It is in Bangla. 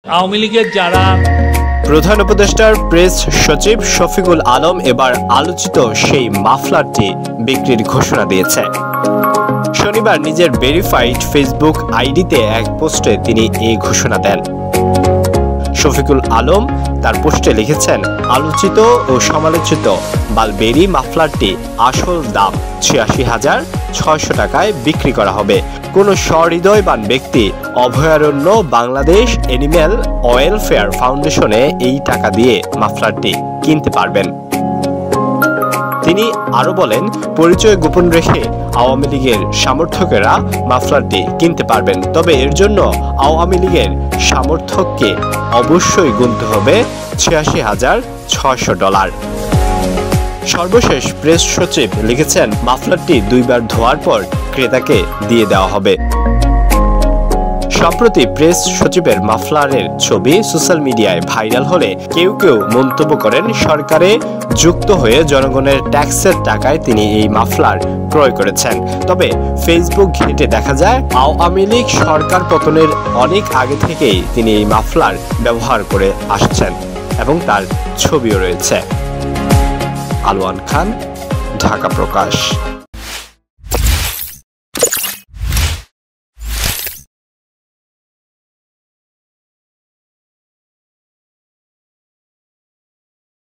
আওয়ামী লীগের যারা প্রধান উপদেষ্টার প্রেস সচিব শফিকুল আলম এবার আলোচিত সেই মাফলারটি বিক্রির ঘোষণা দিয়েছে। শনিবার নিজের ভেরিফাইড ফেসবুক আইডিতে এক পোস্টে তিনি এই ঘোষণা দেন। শফিকুল আলম তার পোস্টে লিখেছেন, আলোচিত ও সমালোচিত বালবেরি মাফলারটি আসল দাম ৮৬,৬০০ টাকায় বিক্রি করা হবে। কোনো সহৃদয়বান ব্যক্তি অভয়ারণ্য বাংলাদেশ এনিম্যাল ওয়েলফেয়ার ফাউন্ডেশনে এই টাকা দিয়ে মাফলারটি কিনতে পারবেন। তিনি আরো বলেন, পরিচয় গোপন রেখে আওয়ামী লীগের সমর্থকেরা মাফলারটি কিনতে পারবেন, তবে এর জন্য আওয়ামী লীগের সমর্থককে অবশ্যই গুনতে হবে $৮৬,৬০০। সর্বশেষ প্রেস সচিব লিখেছেন, মাফলারটি ২ বার ধোয়ার পর ক্রেতাকে দিয়ে দেওয়া হবে। সম্প্রতি প্রেস সচিবের মাফলারের ছবি সোশ্যাল মিডিয়ায় ভাইরাল হলে কেউ কেউ মন্তব্য করেন, সরকারে যুক্ত হয়ে জনগণের ট্যাক্সের টাকায় তিনি এই মাফলার ক্রয় করেছেন। তবে ফেসবুক ঘেঁটে দেখা যায়, আওয়ামী লীগ সরকার পতনের অনেক আগে থেকেই তিনি এই মাফলার ব্যবহার করে আসছেন এবং তার ছবিও রয়েছে। আলওয়ান খান, ঢাকা প্রকাশ।